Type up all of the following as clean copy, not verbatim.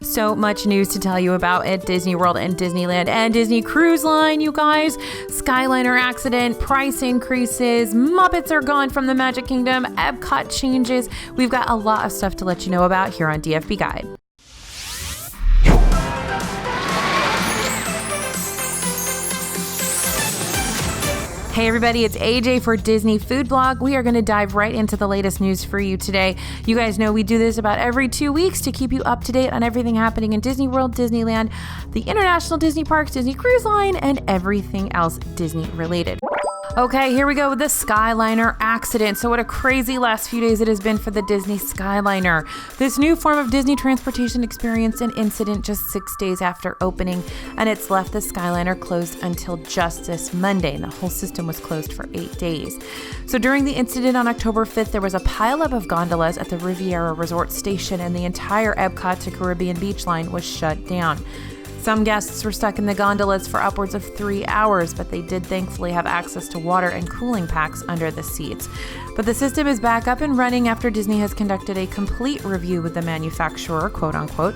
So much news to tell you about at Disney World and Disneyland and Disney Cruise Line, you guys. Skyliner Accident, price increases, Muppets are gone from the Magic Kingdom, Epcot changes. We've got a lot of stuff to let you know about here on DFB Guide. Hey everybody, it's AJ for Disney Food Blog. We are going to dive right into the latest news for you today. You guys know we do this about every 2 weeks to keep you up to date on everything happening in Disney World, Disneyland, the international Disney parks, Disney Cruise Line, and everything else Disney related. Okay, here we go with the Skyliner Accident. So what a crazy last few days it has been for the Disney Skyliner. This new form of Disney transportation experienced an incident just 6 days after opening, and it's left the Skyliner closed until just this Monday, and the whole system was closed for 8 days. So during the incident on October 5th, there was a pileup of gondolas at the Riviera Resort Station, and the entire Epcot to Caribbean Beach line was shut down. Some guests were stuck in the gondolas for upwards of 3 hours, but they did thankfully have access to water and cooling packs under the seats. But the system is back up and running after Disney has conducted a complete review with the manufacturer, quote unquote.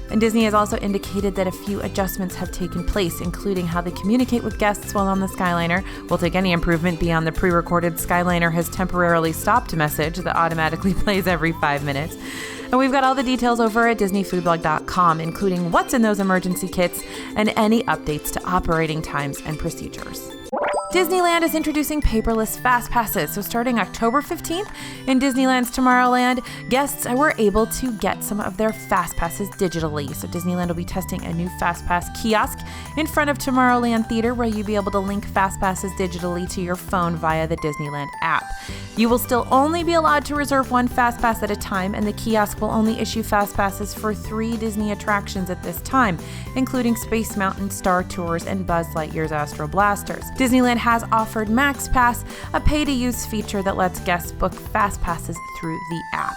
And Disney has also indicated that a few adjustments have taken place, including how they communicate with guests while on the Skyliner. We'll take any improvement beyond the pre-recorded Skyliner has temporarily stopped message that automatically plays every 5 minutes. And we've got all the details over at DisneyFoodBlog.com, including what's in those emergency kits and any updates to operating times and procedures. Disneyland is introducing paperless fast passes. So starting October 15th in Disneyland's Tomorrowland, guests were able to get some of their fast passes digitally. So Disneyland will be testing a new fast pass kiosk in front of Tomorrowland Theater where you'll be able to link fast passes digitally to your phone via the Disneyland app. You will still only be allowed to reserve one fast pass at a time, and the kiosk will only issue fast passes for 3 Disney attractions at this time, including Space Mountain, Star Tours, and Buzz Lightyear's Astro Blasters. Disneyland has offered Max Pass, a pay-to-use feature that lets guests book fast passes through the app.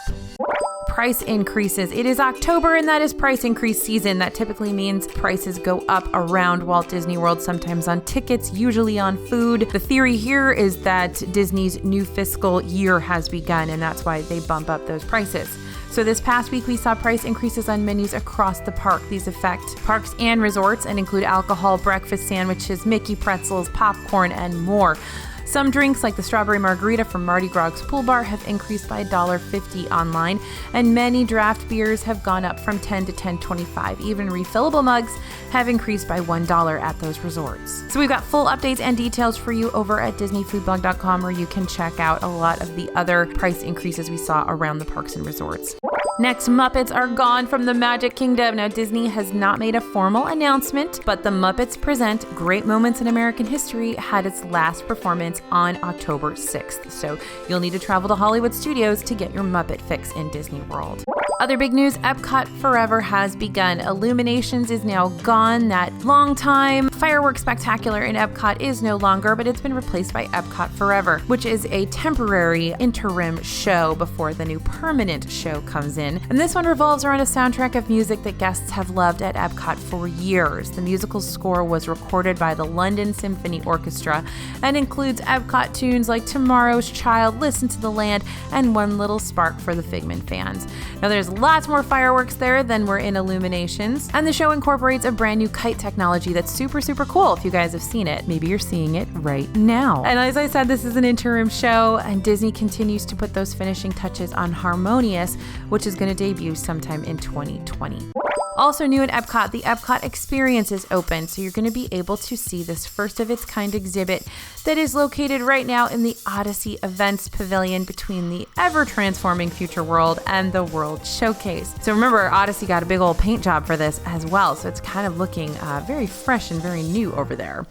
Price increases. It is October and that is price increase season. That typically means prices go up around Walt Disney World, sometimes on tickets, usually on food. The theory here is that Disney's new fiscal year has begun and that's why they bump up those prices. So this past week, we saw price increases on menus across the park. These affect parks and resorts and include alcohol, breakfast sandwiches, Mickey pretzels, popcorn, and more. Some drinks, like the strawberry margarita from Mardi Gras Pool Bar, have increased by $1.50 online, and many draft beers have gone up from $10 to $10.25. Even refillable mugs have increased by $1 at those resorts. So we've got full updates and details for you over at DisneyFoodBlog.com, where you can check out a lot of the other price increases we saw around the parks and resorts. Next, Muppets are gone from the Magic Kingdom. Now, Disney has not made a formal announcement, but the Muppets Present Great Moments in American History had its last performance on October 6th. So you'll need to travel to Hollywood Studios to get your Muppet fix in Disney World. Other big news, Epcot Forever has begun. Illuminations is now gone. That long time fireworks spectacular in Epcot is no longer, but it's been replaced by Epcot Forever, which is a temporary interim show before the new permanent show comes in. And this one revolves around a soundtrack of music that guests have loved at Epcot for years. The musical score was recorded by the London Symphony Orchestra and includes Epcot tunes like Tomorrow's Child, Listen to the Land, and One Little Spark for the Figment fans. Now there's lots more fireworks there than were in Illuminations, and the show incorporates a brand new kite technology that's super cool. If you guys have seen it, maybe you're seeing it right now. And as I said, this is an interim show, and Disney continues to put those finishing touches on Harmonious, which is going to debut sometime in 2020. Also new at Epcot, the Epcot Experience is open, so you're going to be able to see this first of its kind exhibit that is located right now in the Odyssey Events Pavilion between the ever-transforming Future World and the World Showcase. So remember, Odyssey got a big old paint job for this as well, so it's kind of looking very fresh and very new over there.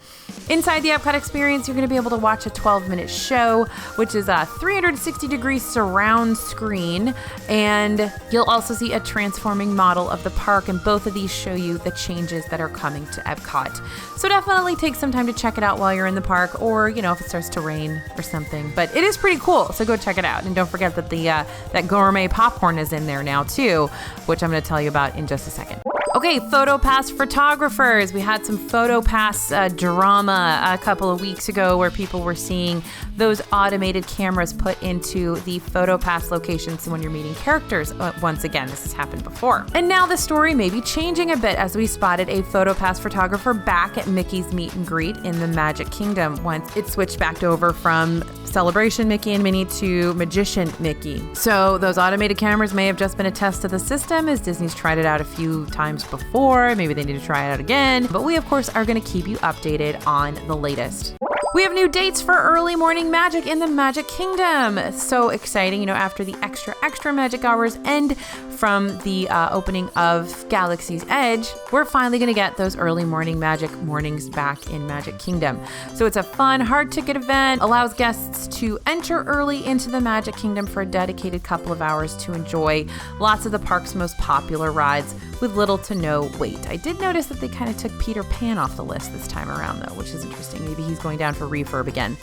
Inside the Epcot Experience, you're going to be able to watch a 12-minute show, which is a 360-degree surround screen, and you'll also see a transforming model of the park, and both of these show you the changes that are coming to Epcot. So definitely take some time to check it out while you're in the park, or, you know, if it starts to rain or something. But it is pretty cool, so go check it out. And don't forget that the that gourmet popcorn is in there now too, which I'm going to tell you about in just a second. Okay, PhotoPass photographers. We had some PhotoPass drama a couple of weeks ago where people were seeing those automated cameras put into the PhotoPass locations when you're meeting characters. Once again, this has happened before. And now the story may be changing a bit as we spotted a PhotoPass photographer back at Mickey's meet and greet in the Magic Kingdom once it switched back over from Celebration Mickey and Minnie to Magician Mickey. So those automated cameras may have just been a test of the system as Disney's tried it out a few times before. Maybe they need to try it out again. But we, of course, are going to keep you updated on the latest. We have new dates for early morning magic in the Magic Kingdom. So exciting, after the extra magic hours end from the opening of Galaxy's Edge, we're finally going to get those early morning magic mornings back in Magic Kingdom. So it's a fun, hard ticket event, allows guests to enter early into the Magic Kingdom for a dedicated couple of hours to enjoy lots of the park's most popular rides with little to no wait. I did notice that they kind of took Peter Pan off the list this time around, though, which is interesting. Maybe he's going down for refurb again.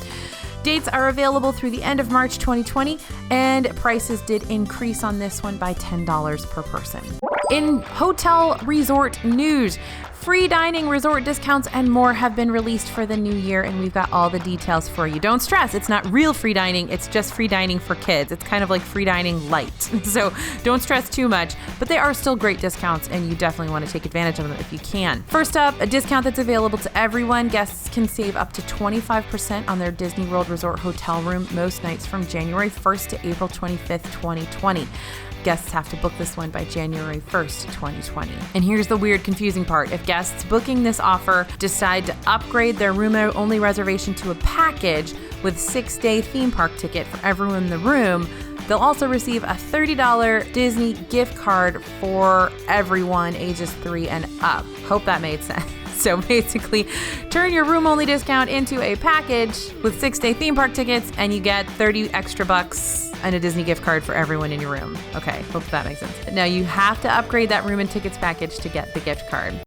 Dates are available through the end of March 2020, and prices did increase on this one by $10 per person. In hotel resort news, free dining, resort discounts, and more have been released for the new year, and we've got all the details for you. Don't stress, it's not real free dining, it's just free dining for kids. It's kind of like free dining light. So don't stress too much, but they are still great discounts, and you definitely want to take advantage of them if you can. First up, a discount that's available to everyone. Guests can save up to 25% on their Disney World Resort hotel room most nights from January 1st to April 25th, 2020. Guests have to book this one by January 1st, 2020. And here's the weird, confusing part. If guests booking this offer decide to upgrade their room-only reservation to a package with 6-day theme park ticket for everyone in the room, they'll also receive a $30 Disney gift card for everyone ages 3 and up. Hope that made sense. So basically, turn your room-only discount into a package with 6-day theme park tickets, and you get $30 extra and a Disney gift card for everyone in your room. Okay, hope that makes sense. Now you have to upgrade that room and tickets package to get the gift card.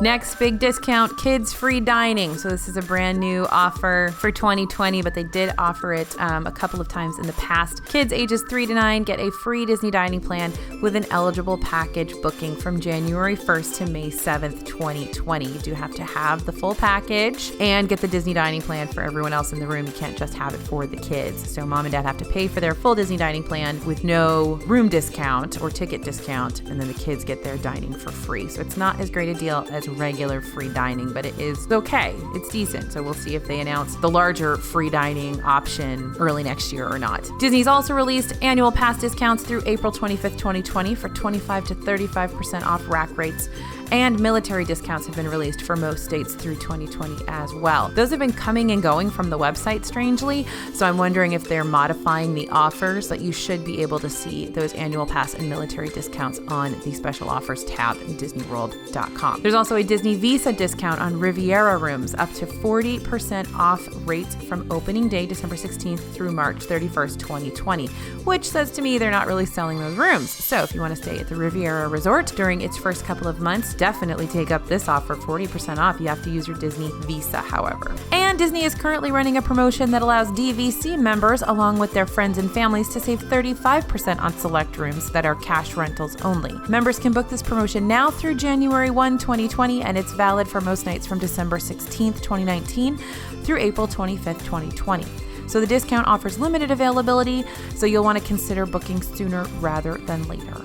Next, big discount, kids free dining. So this is a brand new offer for 2020, but they did offer it a couple of times in the past. Kids ages 3 to 9 get a free Disney dining plan with an eligible package booking from January 1st to May 7th, 2020. You do have to have the full package and get the Disney dining plan for everyone else in the room. You can't just have it for the kids. So mom and dad have to pay for their full Disney dining plan with no room discount or ticket discount, and then the kids get their dining for free. So it's not as great a deal as regular free dining, but it is okay. It's decent. So we'll see if they announce the larger free dining option early next year or not. Disney's also released annual pass discounts through April 25th, 2020 for 25 to 35% off rack rates, and military discounts have been released for most states through 2020 as well. Those have been coming and going from the website, strangely, so I'm wondering if they're modifying the offers, that you should be able to see those annual pass and military discounts on the special offers tab in disneyworld.com. There's also a Disney Visa discount on Riviera rooms, up to 40% off rates from opening day, December 16th through March 31st, 2020, which says to me they're not really selling those rooms. So if you want to stay at the Riviera Resort during its first couple of months, definitely take up this offer, 40% off. You have to use your Disney Visa, however. And Disney is currently running a promotion that allows DVC members, along with their friends and families, to save 35% on select rooms that are cash rentals only. Members can book this promotion now through January 1, 2020, and it's valid for most nights from December 16th, 2019 through April 25th, 2020. So the discount offers limited availability, so you'll want to consider booking sooner rather than later.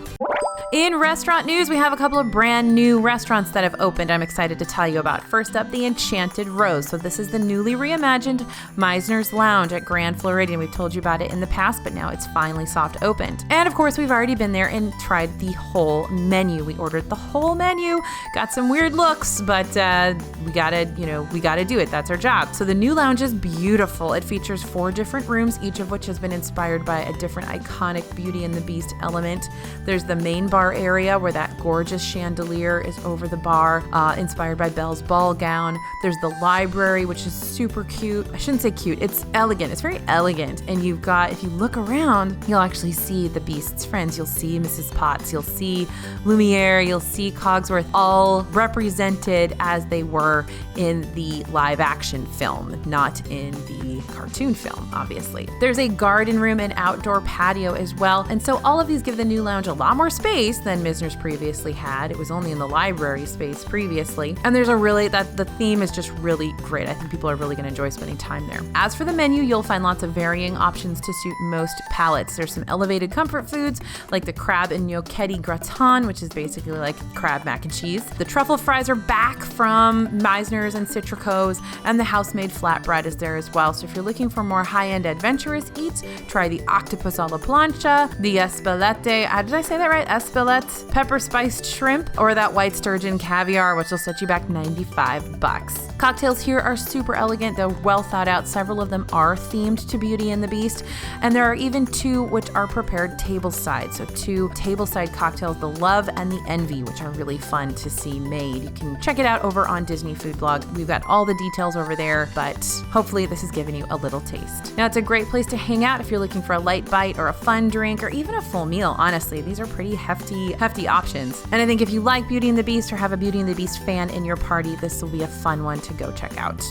In restaurant news, we have a couple of brand new restaurants that have opened I'm excited to tell you about. First up, the Enchanted Rose. So this is the newly reimagined Meisner's Lounge at Grand Floridian. We've told you about it in the past, but now it's finally soft opened. And of course, we've already been there and tried the whole menu. We ordered the whole menu, got some weird looks, but we gotta do it. That's our job. So the new lounge is beautiful. It features 4 different rooms, each of which has been inspired by a different iconic Beauty and the Beast element. There's the main bar area where that gorgeous chandelier is over the bar, inspired by Belle's ball gown. There's the library, which is super cute. I shouldn't say cute, it's elegant. It's very elegant. And you've got, if you look around, you'll actually see the Beast's friends. You'll see Mrs. Potts, you'll see Lumiere, you'll see Cogsworth, all represented as they were in the live action film, not in the cartoon film, obviously. There's a garden room and outdoor patio as well. And so all of these give the new lounge a lot more space space than Misner's previously had. It was only in the library space previously. And there's the theme is just really great. I think people are really going to enjoy spending time there. As for the menu, you'll find lots of varying options to suit most palates. There's some elevated comfort foods like the crab and gnocchetti gratin, which is basically like crab mac and cheese. The truffle fries are back from Meisner's and Citrico's, and the house-made flatbread is there as well. So if you're looking for more high-end adventurous eats, try the octopus a la plancha, the espelette, did I say that right? Espelette pepper spiced shrimp, or that white sturgeon caviar, which will set you back $95. Cocktails here are super elegant. They're well thought out. Several of them are themed to Beauty and the Beast, and there are even two which are prepared tableside. So two tableside cocktails, the Love and the Envy, which are really fun to see made. You can check it out over on Disney Food Blog. We've got all the details over there, but hopefully this has given you a little taste. Now, it's a great place to hang out if you're looking for a light bite or a fun drink or even a full meal. Honestly, these are pretty hefty options. And I think if you like Beauty and the Beast or have a Beauty and the Beast fan in your party, this will be a fun one to go check out.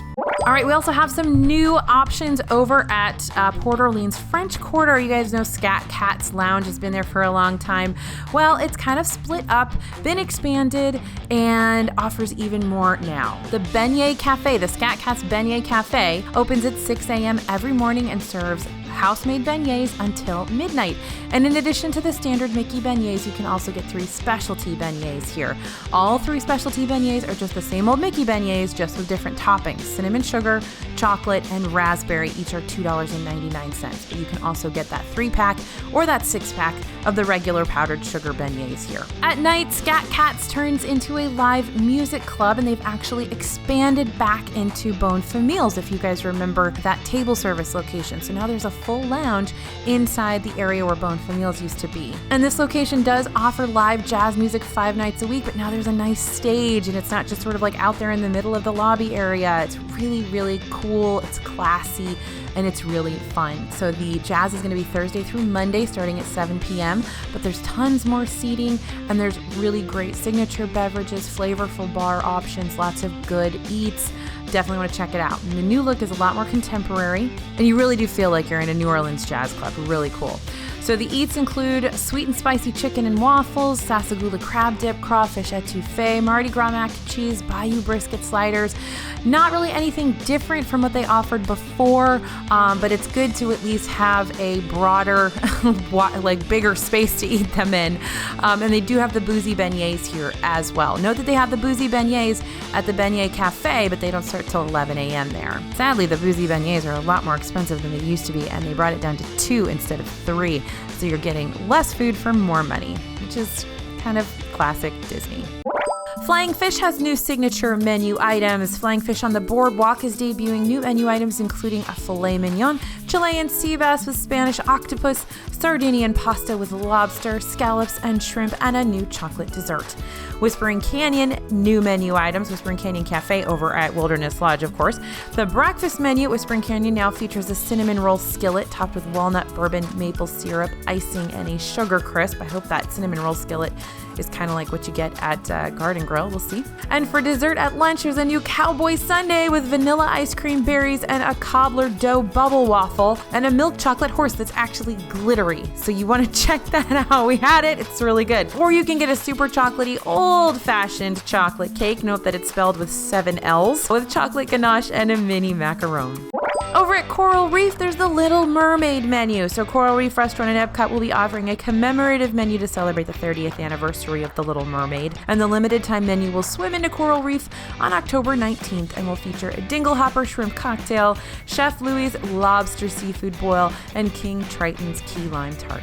All right, we also have some new options over at Port Orleans French Quarter. You guys know Scat Cat's Lounge has been there for a long time. Well, it's kind of split up, been expanded, and offers even more now. The Beignet Cafe, the Scat Cat's Beignet Cafe, opens at 6 a.m. every morning and serves house-made beignets until midnight. And in addition to the standard Mickey beignets, you can also get 3 specialty beignets here. All 3 specialty beignets are just the same old Mickey beignets, just with different toppings. Cinnamon sugar, chocolate, and raspberry each are $2.99. But you can also get that 3-pack or that 6-pack of the regular powdered sugar beignets here. At night, Scat Cats turns into a live music club, and they've actually expanded back into Bon Familles, if you guys remember that table service location. So now there's a full lounge inside the area where Bon Familles used to be. And this location does offer live jazz music 5 nights a week, but now there's a nice stage, and it's not just sort of like out there in the middle of the lobby area. It's really, really cool. It's classy, and it's really fun. So the jazz is going to be Thursday through Monday starting at 7 p.m., but there's tons more seating, and there's really great signature beverages, flavorful bar options, lots of good eats. Definitely want to check it out. And the new look is a lot more contemporary, and you really do feel like you're in a New Orleans jazz club. Really cool. So the eats include sweet and spicy chicken and waffles, Sassagoula crab dip, crawfish etouffee, Mardi Gras mac and cheese, Bayou brisket sliders. Not really anything different from what they offered before, but it's good to at least have a broader, like bigger space to eat them in. And they do have the boozy beignets here as well. Note that they have the boozy beignets at the Beignet Cafe, but they don't start till 11 a.m. there. Sadly, the boozy beignets are a lot more expensive than they used to be, and they brought it down to 2 instead of 3. So you're getting less food for more money, which is kind of classic Disney. Flying Fish has new signature menu items. Flying Fish on the Boardwalk is debuting new menu items including a filet mignon, Chilean sea bass with Spanish octopus, Sardinian pasta with lobster, scallops, and shrimp, and a new chocolate dessert. Whispering Canyon, new menu items. Whispering Canyon Cafe over at Wilderness Lodge, of course. The breakfast menu at Whispering Canyon now features a cinnamon roll skillet topped with walnut, bourbon, maple syrup, icing, and a sugar crisp. I hope that cinnamon roll skillet is kind of like what you get at Garden Grill. We'll see. And for dessert at lunch, there's a new Cowboy Sundae with vanilla ice cream berries and a cobbler dough bubble waffle and a milk chocolate horse that's actually glittery. So you want to check that out. We had it. It's really good. Or you can get a super chocolatey old-fashioned chocolate cake. Note that it's spelled with 7 L's with chocolate ganache and a mini macaron. Over at Coral Reef, there's the Little Mermaid menu. So Coral Reef Restaurant in Epcot will be offering a commemorative menu to celebrate the 30th anniversary of the Little Mermaid. And the limited time menu will swim into Coral Reef on October 19th and will feature a Dinglehopper shrimp cocktail, Chef Louis' lobster seafood boil, and King Triton's key lime tart.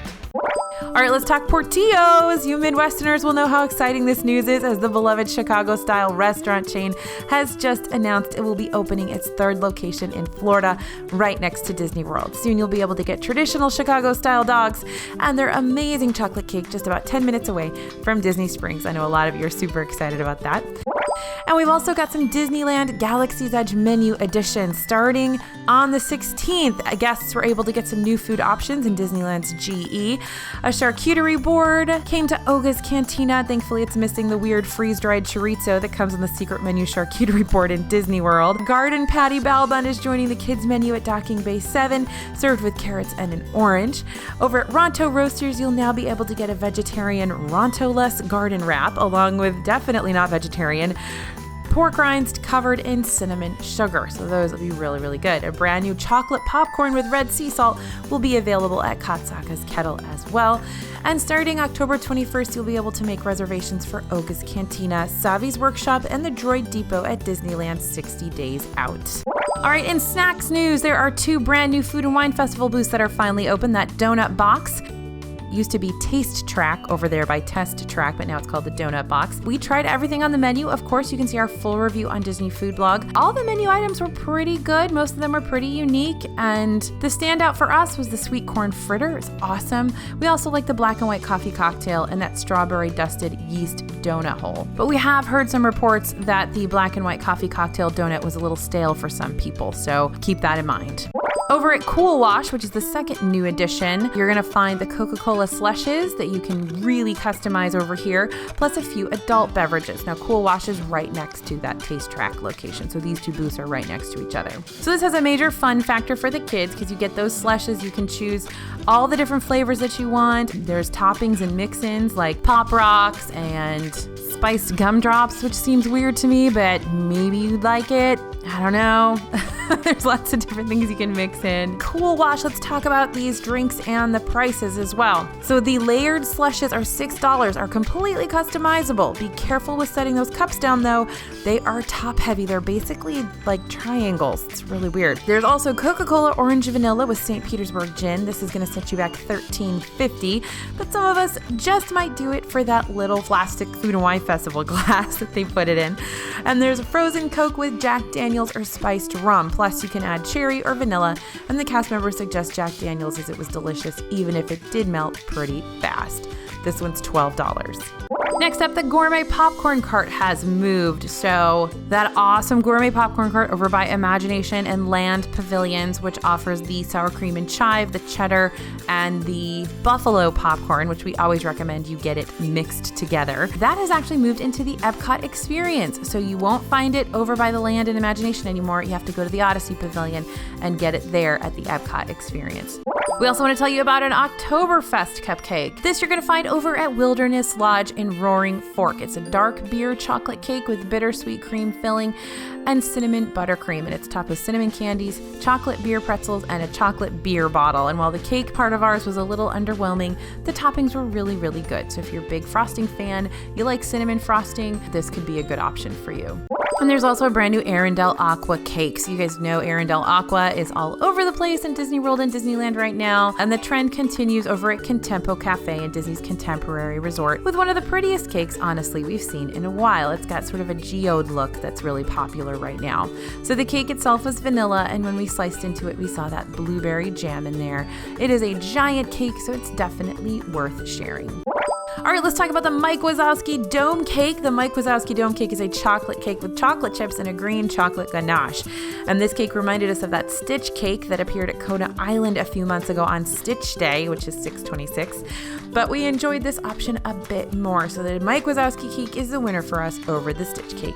All right, let's talk Portillo's. You Midwesterners will know how exciting this news is, as the beloved Chicago-style restaurant chain has just announced it will be opening its 3rd location in Florida, right next to Disney World. Soon you'll be able to get traditional Chicago-style dogs and their amazing chocolate cake just about 10 minutes away from Disney Springs. I know a lot of you are super excited about that. And we've also got some Disneyland Galaxy's Edge menu editions starting on the 16th. Guests were able to get some new food options in Disneyland's GE. A charcuterie board came to Oga's Cantina. Thankfully, it's missing the weird freeze-dried chorizo that comes on the secret menu charcuterie board in Disney World. Garden Patty Bao Bun is joining the kids menu at Docking Bay 7, served with carrots and an orange. Over at Ronto Roasters, you'll now be able to get a vegetarian Ronto-less garden wrap, along with definitely not vegetarian pork rinds covered in cinnamon sugar. So those will be really, really good. A brand new chocolate popcorn with red sea salt will be available at Katsaka's Kettle as well. And starting October 21st, you'll be able to make reservations for Oga's Cantina, Savi's Workshop, and the Droid Depot at Disneyland 60 days out. All right, in snacks news, there are 2 brand new Food and Wine Festival booths that are finally open. That donut box used to be Taste Track over there by Test Track, but now it's called the Donut Box. We tried everything on the menu. Of course, you can see our full review on Disney Food Blog. All the menu items were pretty good. Most of them were pretty unique, and the standout for us was the sweet corn fritter. It's awesome. We also like the black and white coffee cocktail and that strawberry dusted yeast donut hole. But we have heard some reports that the black and white coffee cocktail donut was a little stale for some people, so keep that in mind. Over at Cool Wash, which is the second new addition, you're going to find the Coca-Cola slushes that you can really customize over here, plus a few adult beverages. Now, Cool Wash is right next to that Taste Track location, so these 2 booths are right next to each other. So this has a major fun factor for the kids because you get those slushes. You can choose all the different flavors that you want. There's toppings and mix-ins like Pop Rocks and spiced gumdrops, which seems weird to me, but maybe you'd like it. I don't know. There's lots of different things you can mix in. Cool Wash, let's talk about these drinks and the prices as well. So the layered slushes are $6, are completely customizable. Be careful with setting those cups down though. They are top heavy. They're basically like triangles. It's really weird. There's also Coca-Cola Orange Vanilla with St. Petersburg Gin. This is going to set you back $13.50, but some of us just might do it for that little plastic Food and Wine Festival glass that they put it in. And there's a frozen Coke with Jack Daniels or spiced rum. Plus, you can add cherry or vanilla, and the cast members suggest Jack Daniels as it was delicious, even if it did melt pretty fast. This one's $12. Next up, the Gourmet Popcorn Cart has moved. So that awesome Gourmet Popcorn Cart over by Imagination and Land Pavilions, which offers the sour cream and chive, the cheddar, and the buffalo popcorn, which we always recommend you get it mixed together. That has actually moved into the Epcot experience. So you won't find it over by the Land and Imagination anymore. You have to go to the Odyssey Pavilion and get it there at the Epcot experience. We also want to tell you about an Octoberfest Cupcake. This you're going to find over at Wilderness Lodge in Roaring Fork. It's a dark beer chocolate cake with bittersweet cream filling and cinnamon buttercream, and it's topped with cinnamon candies, chocolate beer pretzels, and a chocolate beer bottle. And while the cake part of ours was a little underwhelming, the toppings were really, really good. So if you're a big frosting fan, you like cinnamon frosting, this could be a good option for you. And there's also a brand new Arendelle Aqua cake. So you guys know Arendelle Aqua is all over the place in Disney World and Disneyland right now. And the trend continues over at Contempo Café in Disney's Contemporary Resort with one of the prettiest cakes, honestly, we've seen in a while. It's got sort of a geode look that's really popular right now. So the cake itself was vanilla, and when we sliced into it, we saw that blueberry jam in there. It is a giant cake, so it's definitely worth sharing. All right, let's talk about the Mike Wazowski Dome Cake. The Mike Wazowski Dome Cake is a chocolate cake with chocolate chips and a green chocolate ganache. And this cake reminded us of that Stitch cake that appeared at Kona Island a few months ago on Stitch Day, which is 6/26. But we enjoyed this option a bit more. So the Mike Wazowski cake is the winner for us over the Stitch cake.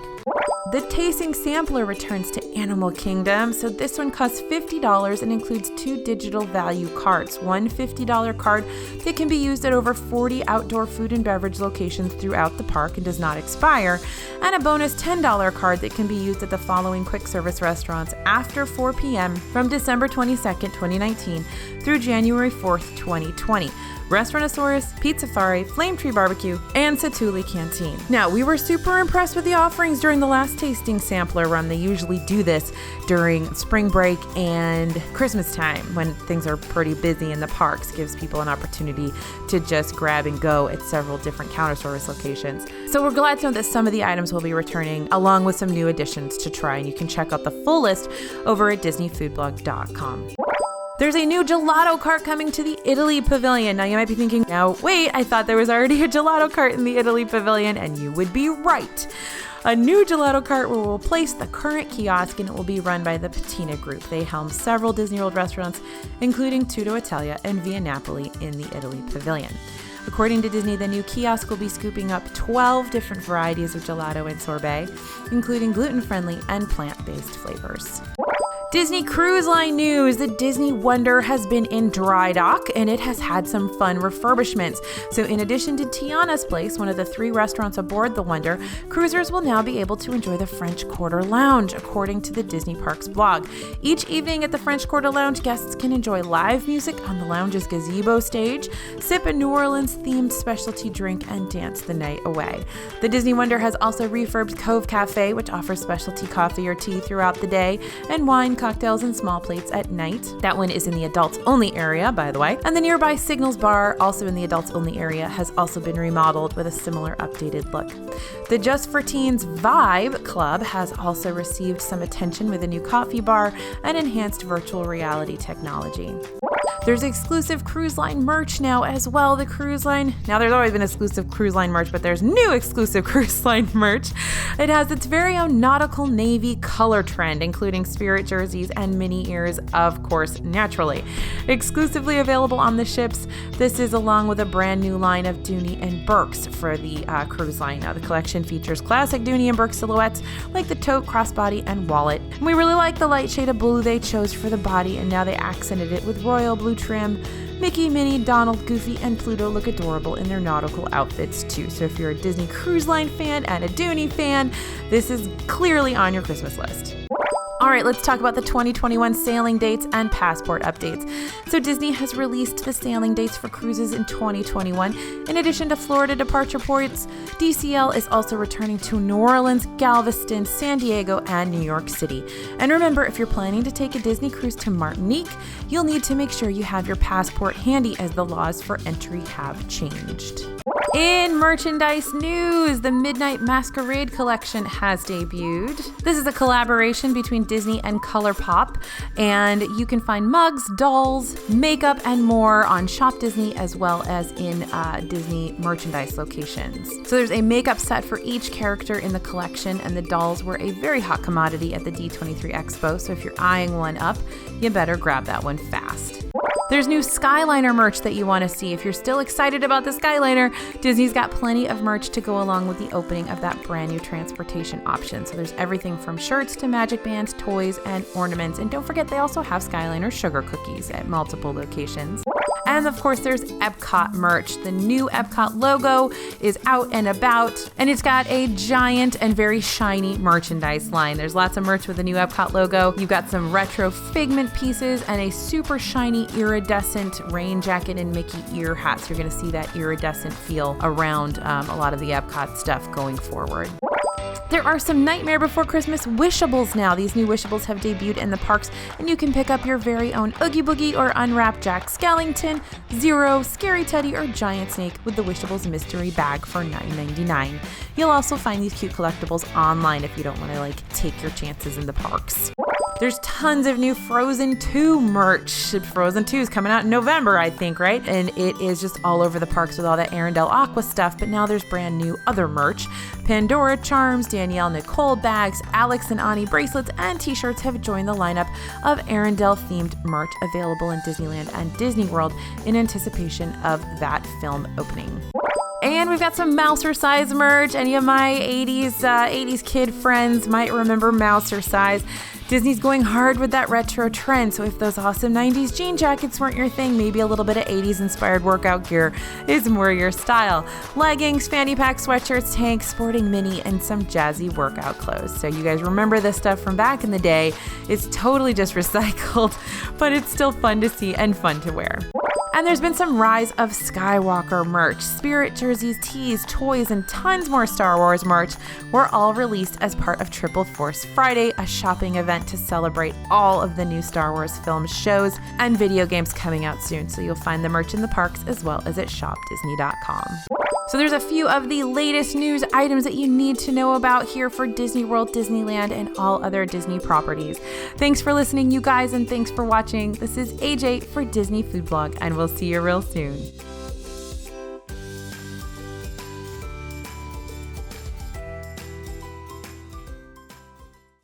The Tasting Sampler returns to Animal Kingdom. So this one costs $50 and includes 2 digital value cards. One $50 card that can be used at over 40 outdoor food and beverage locations throughout the park and does not expire, and a bonus $10 card that can be used at the following quick service restaurants after 4 p.m. from December 22nd, 2019 through January 4th, 2020. Restaurantosaurus, Pizza Fari, Flame Tree Barbecue, and Satuli Canteen. Now, we were super impressed with the offerings during the last Tasting Sampler run. They usually do this during spring break and Christmas time when things are pretty busy in the parks. Gives people an opportunity to just grab and go at several different Countersaurus locations. So we're glad to know that some of the items will be returning along with some new additions to try, and you can check out the full list over at DisneyFoodblog.com. There's a new gelato cart coming to the Italy Pavilion. Now you might be thinking, now wait, I thought there was already a gelato cart in the Italy Pavilion, and you would be right. A new gelato cart will replace the current kiosk, and it will be run by the Patina Group. They helm several Disney World restaurants, including Tutto Italia and Via Napoli in the Italy Pavilion. According to Disney, the new kiosk will be scooping up 12 different varieties of gelato and sorbet, including gluten-friendly and plant-based flavors. Disney Cruise Line news. The Disney Wonder has been in dry dock and it has had some fun refurbishments. So in addition to Tiana's Place, one of the 3 restaurants aboard the Wonder, cruisers will now be able to enjoy the French Quarter Lounge, according to the Disney Parks blog. Each evening at the French Quarter Lounge, guests can enjoy live music on the lounge's gazebo stage, sip a New Orleans themed specialty drink, and dance the night away. The Disney Wonder has also refurbed Cove Café, which offers specialty coffee or tea throughout the day, and wine, cocktails, and small plates at night. That one is in the adults only area, by the way. And the nearby Signals Bar, also in the adults only area, has also been remodeled with a similar updated look. The Just for Teens Vibe Club has also received some attention with a new coffee bar and enhanced virtual reality technology. There's exclusive cruise line merch now as well. The cruise line, now there's always been exclusive cruise line merch, but there's new exclusive cruise line merch. It has its very own nautical navy color trend, including Spirit jerseys and mini ears, of course, naturally. Exclusively available on the ships, this is along with a brand new line of Dooney and Burks for the cruise line. Now, the collection features classic Dooney and Burke silhouettes like the tote, crossbody, and wallet. And we really like the light shade of blue they chose for the body, and now they accented it with royal blue trim. Mickey, Minnie, Donald, Goofy, and Pluto look adorable in their nautical outfits too. So if you're a Disney Cruise Line fan and a Dooney fan, this is clearly on your Christmas list. All right, let's talk about the 2021 sailing dates and passport updates. So Disney has released the sailing dates for cruises in 2021. In addition to Florida departure ports, DCL is also returning to New Orleans, Galveston, San Diego, and New York City. And remember, if you're planning to take a Disney cruise to Martinique, you'll need to make sure you have your passport handy as the laws for entry have changed. In merchandise news, the Midnight Masquerade collection has debuted. This is a collaboration between Disney and ColourPop, and you can find mugs, dolls, makeup, and more on Shop Disney as well as in Disney merchandise locations. So there's a makeup set for each character in the collection, and the dolls were a very hot commodity at the D23 Expo, so if you're eyeing one up, you better grab that one fast. There's new Skyliner merch that you want to see. If you're still excited about the Skyliner, Disney's got plenty of merch to go along with the opening of that brand new transportation option. So there's everything from shirts to magic bands, toys, and ornaments. And don't forget, they also have Skyliner sugar cookies at multiple locations. And of course, there's Epcot merch. The new Epcot logo is out and about, and it's got a giant and very shiny merchandise line. There's lots of merch with the new Epcot logo. You've got some retro Figment pieces and a super shiny iridescent rain jacket and Mickey ear hats. You're going to see that iridescent feel around a lot of the Epcot stuff going forward. There are some Nightmare Before Christmas Wishables now. These new Wishables have debuted in the parks, and you can pick up your very own Oogie Boogie or Unwrapped Jack Skellington, Zero, Scary Teddy, or Giant Snake with the Wishables mystery bag for $9.99. You'll also find these cute collectibles online if you don't want to take your chances in the parks. There's tons of new Frozen 2 merch. Frozen 2 is coming out in November, I think, right? And it is just all over the parks with all that Arendelle Aqua stuff, but now there's brand new other merch. Pandora charms, Danielle Nicole bags, Alex and Ani bracelets, and t-shirts have joined the lineup of Arendelle-themed merch available in Disneyland and Disney World in anticipation of that film opening. And we've got some Mousercise merch. Any of my 80s kid friends might remember Mousercise. Disney's going hard with that retro trend, so if those awesome 90s jean jackets weren't your thing, maybe a little bit of 80s inspired workout gear is more your style. Leggings, fanny pack, sweatshirts, tanks, sporting mini, and some jazzy workout clothes. So you guys remember this stuff from back in the day. It's totally just recycled, but it's still fun to see and fun to wear. And there's been some Rise of Skywalker merch. Spirit jerseys, tees, toys, and tons more Star Wars merch were all released as part of Triple Force Friday, a shopping event to celebrate all of the new Star Wars films, shows, and video games coming out soon. So you'll find the merch in the parks as well as at shopdisney.com. So there's a few of the latest news items that you need to know about here for Disney World, Disneyland, and all other Disney properties. Thanks for listening, you guys, and thanks for watching. This is AJ for Disney Food Blog, and we'll see you real soon.